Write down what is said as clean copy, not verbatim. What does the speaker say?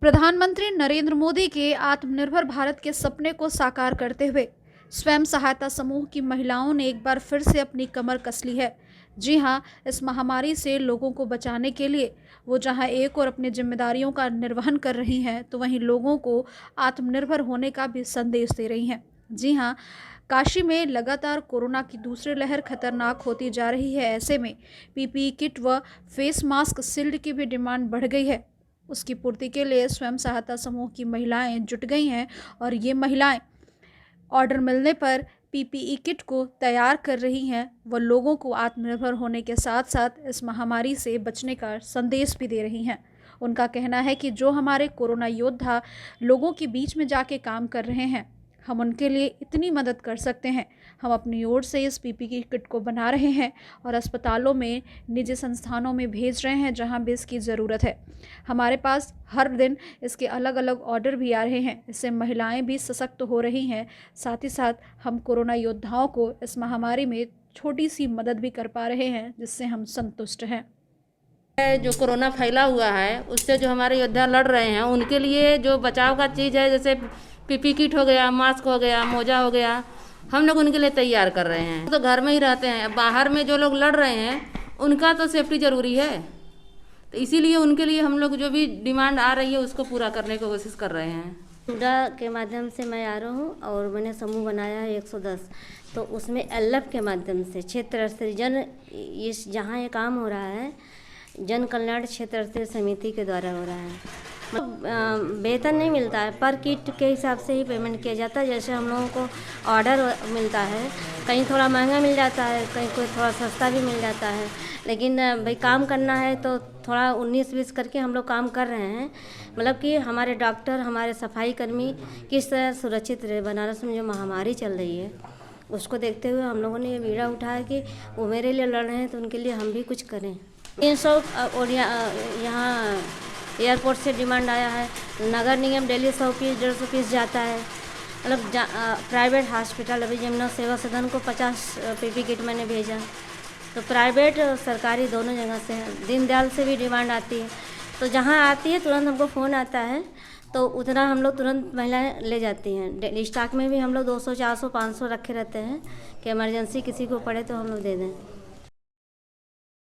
प्रधानमंत्री नरेंद्र मोदी के आत्मनिर्भर भारत के सपने को साकार करते हुए स्वयं सहायता समूह की महिलाओं ने एक बार फिर से अपनी कमर कस ली है। जी हां, इस महामारी से लोगों को बचाने के लिए वो जहां एक और अपनी जिम्मेदारियों का निर्वहन कर रही हैं, तो वहीं लोगों को आत्मनिर्भर होने का भी संदेश दे रही हैं। जी हां, काशी में लगातार कोरोना की दूसरी लहर खतरनाक होती जा रही है। ऐसे में पीपीई किट व फेस मास्क शील्ड की भी डिमांड बढ़ गई है। उसकी पूर्ति के लिए स्वयं सहायता समूह की महिलाएं जुट गई हैं और ये महिलाएं ऑर्डर मिलने पर पीपीई किट को तैयार कर रही हैं। वो लोगों को आत्मनिर्भर होने के साथ साथ इस महामारी से बचने का संदेश भी दे रही हैं। उनका कहना है कि जो हमारे कोरोना योद्धा लोगों के बीच में जाके काम कर रहे हैं, हम उनके लिए इतनी मदद कर सकते हैं। हम अपनी ओर से इस पीपीई किट को बना रहे हैं और अस्पतालों में, निजी संस्थानों में भेज रहे हैं जहां भी इसकी ज़रूरत है। हमारे पास हर दिन इसके अलग अलग ऑर्डर भी आ रहे हैं। इससे महिलाएं भी सशक्त हो रही हैं। साथ ही साथ हम कोरोना योद्धाओं को इस महामारी में छोटी सी मदद भी कर पा रहे हैं, जिससे हम संतुष्ट हैं। जो कोरोना फैला हुआ है उससे जो हमारे योद्धा लड़ रहे हैं उनके लिए जो बचाव का चीज़ है, जैसे पीपी किट हो गया, मास्क हो गया, मोजा हो गया, हम लोग उनके लिए तैयार कर रहे हैं। तो घर में ही रहते हैं, बाहर में जो लोग लड़ रहे हैं उनका तो सेफ्टी ज़रूरी है, तो इसीलिए उनके लिए हम लोग जो भी डिमांड आ रही है उसको पूरा करने की कोशिश कर रहे हैं। हुडा के माध्यम से मैं आ रहा हूँ और मैंने समूह बनाया है 110। तो उसमें एलएफ के माध्यम से क्षेत्र स्तरीय इस जहाँ ये काम हो रहा है, जन कल्याण क्षेत्र स्तरीय समिति के द्वारा हो रहा है। वेतन नहीं मिलता है, पर किट के हिसाब से ही पेमेंट किया जाता है। जैसे हम लोगों को ऑर्डर मिलता है, कहीं थोड़ा महंगा मिल जाता है, कहीं कोई थोड़ा सस्ता भी मिल जाता है, लेकिन भाई काम करना है तो थोड़ा 19-20 करके हम लोग काम कर रहे हैं। मतलब कि हमारे डॉक्टर, हमारे सफाई कर्मी किस तरह सुरक्षित रहे। बनारस में जो महामारी चल रही है उसको देखते हुए हम लोगों ने ये बीड़ा उठाया कि वो मेरे लिए लड़ रहे हैं तो उनके लिए हम भी कुछ करें। 300 और यहाँ एयरपोर्ट से डिमांड आया है। नगर निगम डेली 100 पीस 150 पीस जाता है। मतलब प्राइवेट हॉस्पिटल, अभी जमुना सेवा सदन को 50 पीपी किट मैंने भेजा। तो प्राइवेट और सरकारी दोनों जगह से है। दीनदयाल से भी डिमांड आती है, तो जहाँ आती है तुरंत हमको फ़ोन आता है, तो उतना हम लोग तुरंत महिलाएं ले जाती हैं। स्टॉक में भी हम लोग 200, 400, 500 रखे रहते हैं कि इमरजेंसी किसी को पड़े तो हम लोग दे दें।